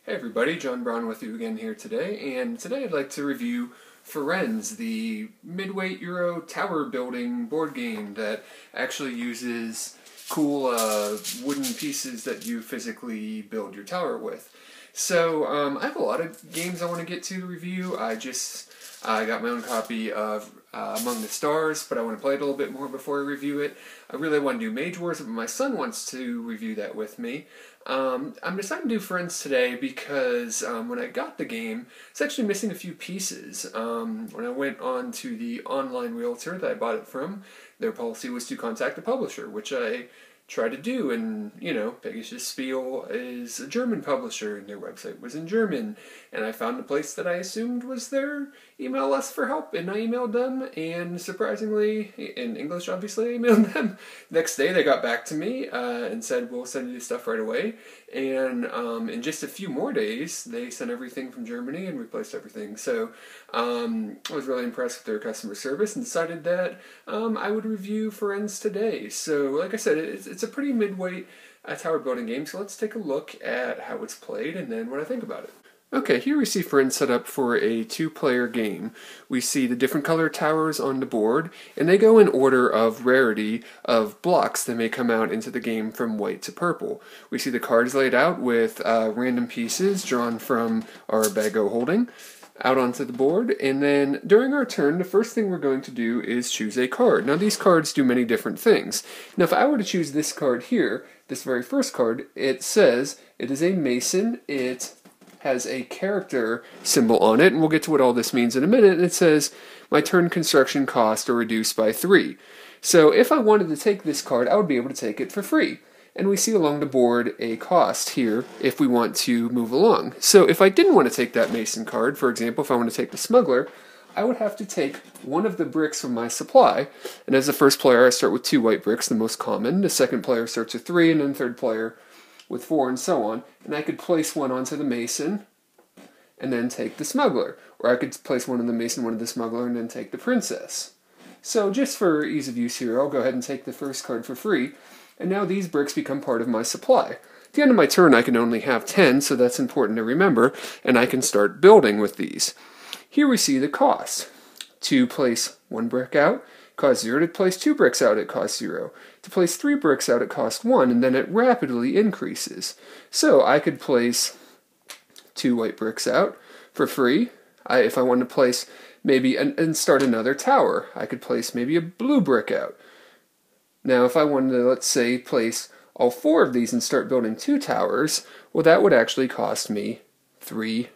Hey everybody, John Brown with you again here today, and today I'd like to review Firenze, the mid-weight Euro tower building board game that actually uses cool wooden pieces that you physically build your tower with. So I have a lot of games I want to get to review. I got my own copy of Among the Stars, but I want to play it a little bit more before I review it. I really want to do Mage Wars, but my son wants to review that with me. I'm deciding to do Firenze today because when I got the game, it's actually missing a few pieces. When I went on to the online realtor that I bought it from, their policy was to contact the publisher, which I tried to do, and Pegasus Spiel is a German publisher and their website was in German, and I found a place that I assumed was their email us for help, and I emailed them, and surprisingly, in English obviously, I emailed them. Next day they got back to me and said, we'll send you the stuff right away, and in just a few more days they sent everything from Germany and replaced everything. So I was really impressed with their customer service and decided that I would review Firenze today. So like I said, it's a pretty mid-weight tower building game, so let's take a look at how it's played and then what I think about it. Okay, here we see Firenze set up for a two-player game. We see the different color towers on the board, and they go in order of rarity of blocks that may come out into the game from white to purple. We see the cards laid out with random pieces drawn from our bago holding out onto the board, and then during our turn, the first thing we're going to do is choose a card. Now these cards do many different things. Now if I were to choose this card here, this very first card, it says it is a mason, it has a character symbol on it, and we'll get to what all this means in a minute, and it says, my turn construction cost are reduced by 3. So if I wanted to take this card, I would be able to take it for free. And we see along the board a cost here if we want to move along. So if I didn't want to take that Mason card, for example, if I want to take the Smuggler, I would have to take one of the bricks from my supply. And as the first player, I start with 2 white bricks, the most common. The second player starts with 3, and then the third player with 4, and so on. And I could place one onto the Mason and then take the Smuggler. Or I could place one on the Mason, one of the Smuggler, and then take the Princess. So just for ease of use here, I'll go ahead and take the first card for free. And now these bricks become part of my supply. At the end of my turn, I can only have 10, so that's important to remember, and I can start building with these. Here we see the cost. To place 1 brick out, costs 0. To place 2 bricks out, it costs 0. To place 3 bricks out, it costs 1, and then it rapidly increases. So I could place 2 white bricks out for free. If I wanted to place maybe and start another tower, I could place maybe a blue brick out. Now if I wanted to, let's say, place all 4 of these and start building 2 towers, well, that would actually cost me 3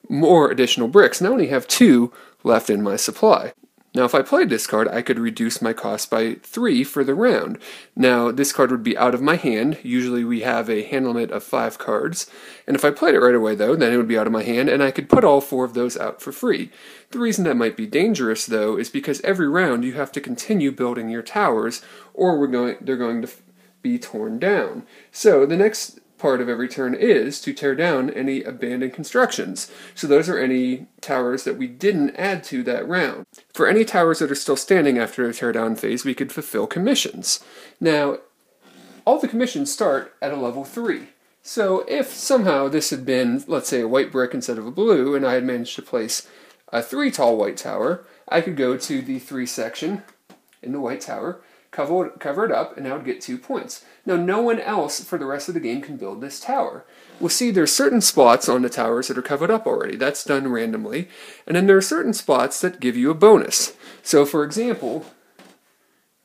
more additional bricks, and I only have 2 left in my supply. Now if I played this card, I could reduce my cost by 3 for the round. Now this card would be out of my hand. Usually we have a hand limit of 5 cards. And if I played it right away though, then it would be out of my hand, and I could put all 4 of those out for free. The reason that might be dangerous though is because every round you have to continue building your towers, or they're going to be torn down. So the next part of every turn is to tear down any abandoned constructions. So those are any towers that we didn't add to that round. For any towers that are still standing after a tear down phase, we could fulfill commissions. Now, all the commissions start at a level 3. So if somehow this had been, let's say, a white brick instead of a blue, and I had managed to place a 3 tall white tower, I could go to the 3 section in the white tower, cover it up, and I would get 2 points. Now, no one else for the rest of the game can build this tower. We'll see there's certain spots on the towers that are covered up already. That's done randomly. And then there are certain spots that give you a bonus. So, for example,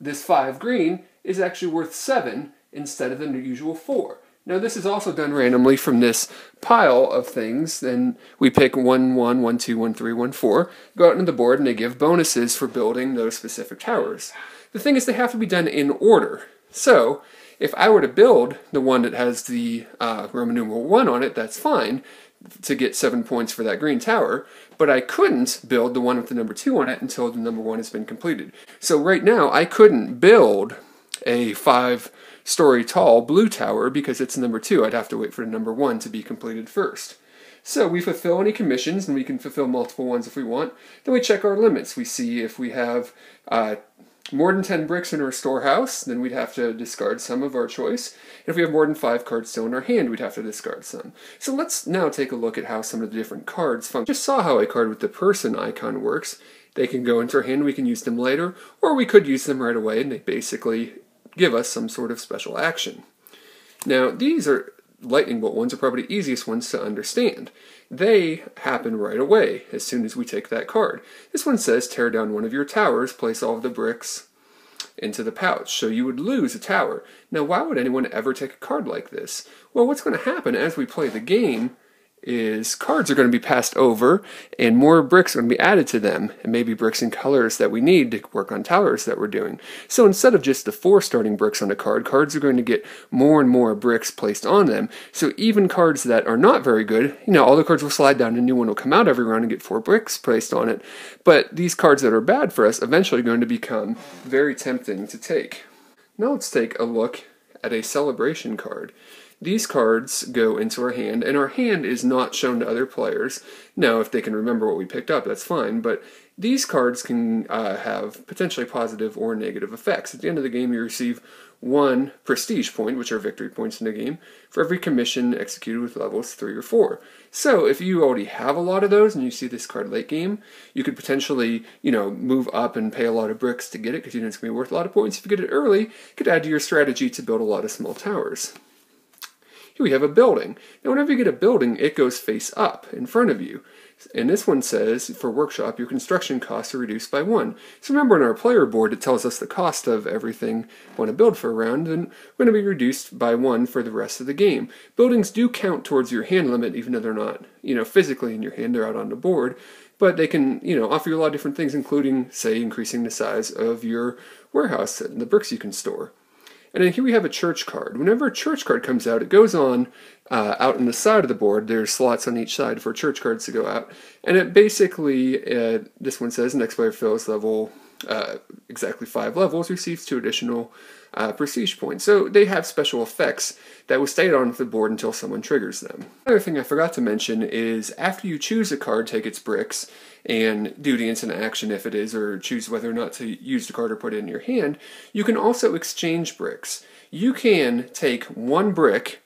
this 5 green is actually worth 7 instead of the usual 4. Now, this is also done randomly from this pile of things. Then we pick 1, 1, 1, 2, 1, 3, 1, 4, go out into the board, and they give bonuses for building those specific towers. The thing is, they have to be done in order. So, if I were to build the one that has the Roman numeral 1 on it, that's fine to get 7 points for that green tower, but I couldn't build the one with the number 2 on it until the number 1 has been completed. So right now, I couldn't build a 5-story tall blue tower because it's number 2. I'd have to wait for the number 1 to be completed first. So we fulfill any commissions, and we can fulfill multiple ones if we want. Then we check our limits. We see if we have more than 10 bricks in our storehouse, then we'd have to discard some of our choice. And if we have more than 5 cards still in our hand, we'd have to discard some. So let's now take a look at how some of the different cards function. Just saw how a card with the person icon works. They can go into our hand, we can use them later, or we could use them right away, and they basically give us some sort of special action. Now, these are lightning bolt ones are probably the easiest ones to understand. They happen right away as soon as we take that card. This one says tear down one of your towers, place all of the bricks into the pouch. So you would lose a tower. Now, why would anyone ever take a card like this? Well, what's going to happen as we play the game is cards are going to be passed over and more bricks are going to be added to them, and maybe bricks in colors that we need to work on towers that we're doing. So instead of just the 4 starting bricks on a card, cards are going to get more and more bricks placed on them. So even cards that are not very good, all the cards will slide down and a new one will come out every round and get 4 bricks placed on it. But these cards that are bad for us eventually are going to become very tempting to take. Now let's take a look at a celebration card. These cards go into our hand, and our hand is not shown to other players. Now, if they can remember what we picked up, that's fine, but these cards can have potentially positive or negative effects. At the end of the game, you receive 1 prestige point, which are victory points in the game, for every commission executed with levels 3 or 4. So, if you already have a lot of those, and you see this card late game, you could potentially, move up and pay a lot of bricks to get it, because it's going to be worth a lot of points. If you get it early, you could add to your strategy to build a lot of small towers. Here we have a building. Now whenever you get a building, it goes face up in front of you. And this one says, for workshop, your construction costs are reduced by 1. So remember on our player board, it tells us the cost of everything we want to build for a round, and we're going to be reduced by 1 for the rest of the game. Buildings do count towards your hand limit, even though they're not, physically in your hand, they're out on the board. But they can, offer you a lot of different things, including, say, increasing the size of your warehouse and the bricks you can store. And then here we have a church card. Whenever a church card comes out, it goes on out on the side of the board. There's slots on each side for church cards to go out. And it basically, this one says, next player fills level, exactly 5 levels, receives 2 additional prestige points. So they have special effects that will stay on the board until someone triggers them. Another thing I forgot to mention is after you choose a card, take its bricks, and do the instant action if it is, or choose whether or not to use the card or put it in your hand, you can also exchange bricks. You can take 1 brick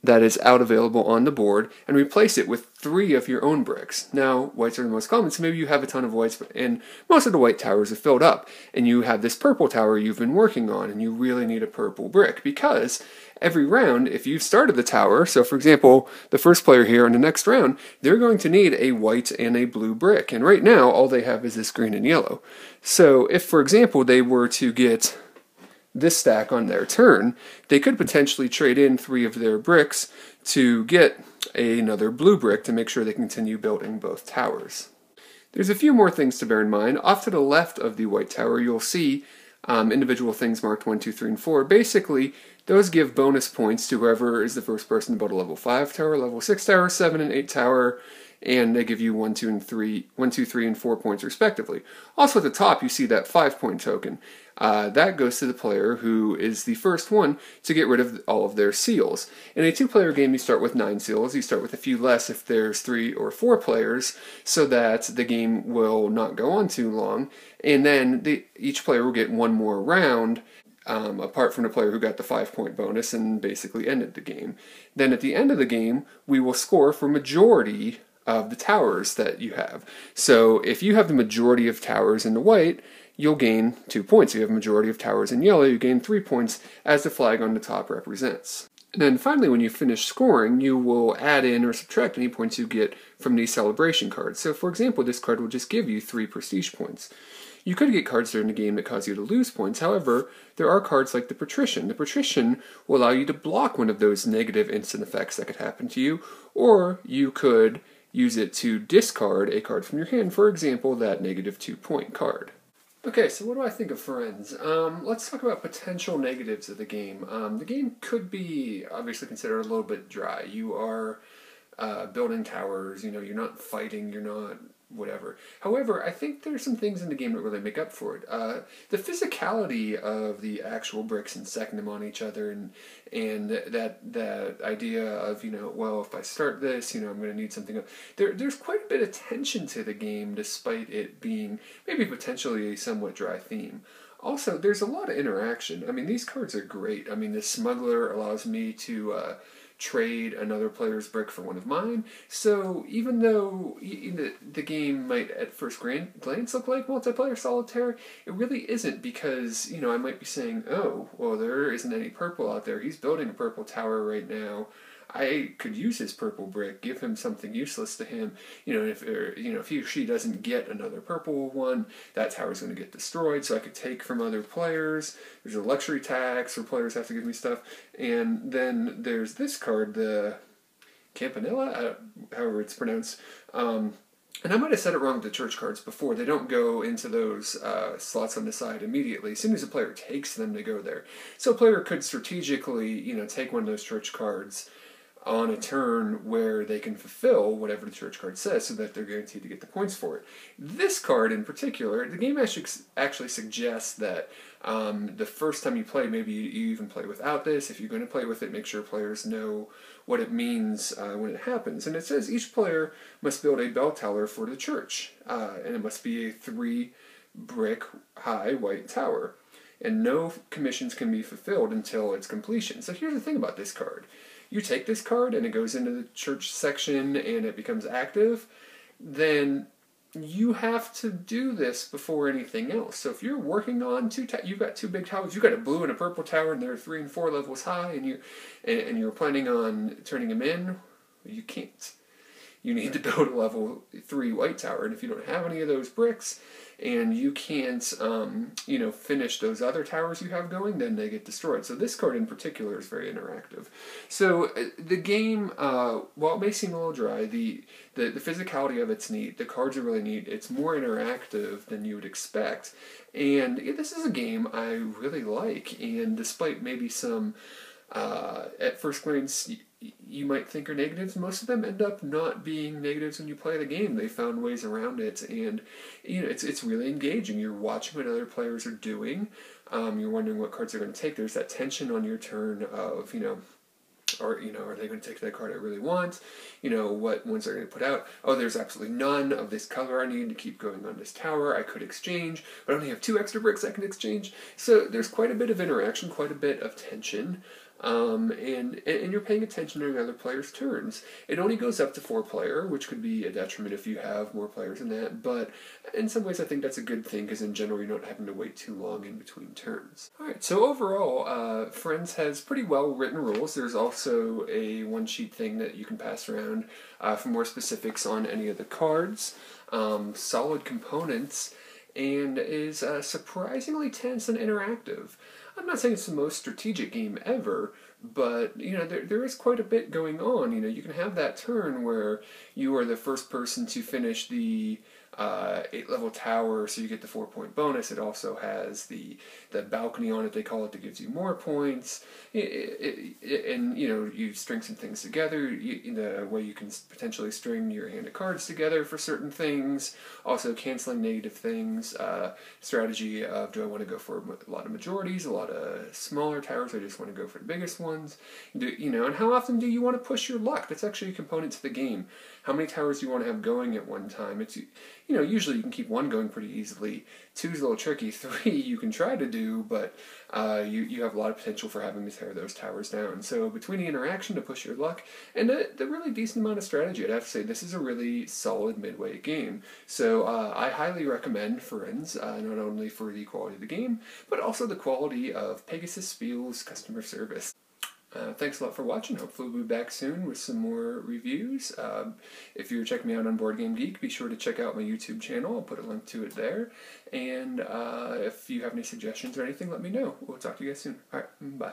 that is out available on the board and replace it with 3 of your own bricks. Now, whites are the most common, so maybe you have a ton of whites and most of the white towers are filled up, and you have this purple tower you've been working on, and you really need a purple brick, because every round, if you've started the tower, so for example, the first player here in the next round, they're going to need a white and a blue brick, and right now, all they have is this green and yellow. So if, for example, they were to get this stack on their turn, they could potentially trade in 3 of their bricks to get another blue brick to make sure they continue building both towers. There's a few more things to bear in mind. Off to the left of the white tower, you'll see individual things marked 1, 2, 3, and 4. Basically, those give bonus points to whoever is the first person to build a level 5 tower, level 6 tower, 7 and 8 tower, and they give you 1, 2, 3, and 4 points respectively. Also at the top, you see that 5-point token. That goes to the player who is the first one to get rid of all of their seals. In a 2-player game, you start with 9 seals. You start with a few less if there's 3 or 4 players, so that the game will not go on too long. And then each player will get 1 more round, apart from the player who got the 5-point bonus and basically ended the game. Then at the end of the game, we will score for majority of the towers that you have. So if you have the majority of towers in the white, you'll gain 2 points. If you have a majority of towers in yellow, you gain 3 points, as the flag on the top represents. And then finally, when you finish scoring, you will add in or subtract any points you get from these celebration cards. So for example, this card will just give you 3 prestige points. You could get cards during the game that cause you to lose points. However, there are cards like the Patrician. The Patrician will allow you to block one of those negative instant effects that could happen to you, or you could use it to discard a card from your hand, for example, that negative 2-point card. Okay, so what do I think of Firenze? Let's talk about potential negatives of the game. The game could be obviously considered a little bit dry. You are building towers, you're not fighting, you're not whatever. However, I think there's some things in the game that really make up for it. The physicality of the actual bricks and stacking them on each other, and that idea of, well, if I start this, I'm going to need something else. There's quite a bit of tension to the game, despite it being maybe potentially a somewhat dry theme. Also, there's a lot of interaction. I mean, these cards are great. I mean, the Smuggler allows me to trade another player's brick for one of mine. So even though the game might at first glance look like multiplayer solitaire, it really isn't, because, you know, I might be saying, oh, well, there isn't any purple out there. He's building a purple tower right now. I could use his purple brick, give him something useless to him. You know, if he or she doesn't get another purple one, that tower's going to get destroyed. So I could take from other players. There's a luxury tax where players have to give me stuff, and then there's this card, the Campanella, however it's pronounced. And I might have said it wrong with the church cards before. They don't go into those slots on the side immediately. As soon as a player takes them, they go there. So a player could strategically, you know, take one of those church cards on a turn where they can fulfill whatever the church card says, so that they're guaranteed to get the points for it. This card in particular, the game actually suggests that the first time you play, maybe you even play without this. If you're going to play with it, make sure players know what it means when it happens. And it says each player must build a bell tower for the church, and it must be a 3-brick high white tower. And no commissions can be fulfilled until its completion. So here's the thing about this card. You take this card and it goes into the church section and it becomes active, then you have to do this before anything else. So if you're working on you've got 2 big towers, you've got a blue and a purple tower, and they're 3 and 4 levels high, and you're planning on turning them in, you can't. You need to build a level 3 white tower, and if you don't have any of those bricks, and you can't, you know, finish those other towers you have going, then they get destroyed. So this card in particular is very interactive. So the game, while it may seem a little dry, the physicality of it's neat. The cards are really neat. It's more interactive than you would expect, and this is a game I really like. And despite maybe some, at first glance, you might think are negatives, most of them end up not being negatives when you play the game. They found ways around it, and you know, it's really engaging. You're watching what other players are doing. You're wondering what cards they're going to take. There's that tension on your turn of, are they going to take that card I really want? You know, what ones are going to put out? Oh, there's absolutely none of this color I need to keep going on this tower. I could exchange, but I only have 2 extra bricks I can exchange. So there's quite a bit of interaction, quite a bit of tension. And you're paying attention during other players' turns. It only goes up to 4-player, which could be a detriment if you have more players than that, but in some ways I think that's a good thing, because in general you're not having to wait too long in between turns. Alright, so overall, Firenze has pretty well written rules. There's also a one-sheet thing that you can pass around for more specifics on any of the cards. Solid components, and is surprisingly tense and interactive. I'm not saying it's the most strategic game ever, but you know, there is quite a bit going on. You know, you can have that turn where you are the first person to finish the 8-level tower, so you get the 4-point bonus. It also has the balcony on it, they call it, that gives you more points. And you know, you string some things together. The way you can potentially string your hand of cards together for certain things. Also canceling negative things. Strategy of, do I want to go for a lot of majorities, a lot of smaller towers, or I just want to go for the biggest ones? And how often do you want to push your luck? That's actually a component to the game. How many towers do you want to have going at one time? It's, usually you can keep 1 going pretty easily. 2 is a little tricky. 3 you can try to do, but you have a lot of potential for having to tear those towers down. So between the interaction to push your luck and the really decent amount of strategy, I'd have to say this is a really solid midweight game. So I highly recommend Firenze, not only for the quality of the game, but also the quality of Pegasus Spiel's customer service. Thanks a lot for watching. Hopefully we'll be back soon with some more reviews. If you're checking me out on Board Game Geek, be sure to check out my YouTube channel. I'll put a link to it there. And if you have any suggestions or anything, let me know. We'll talk to you guys soon. Alright, bye.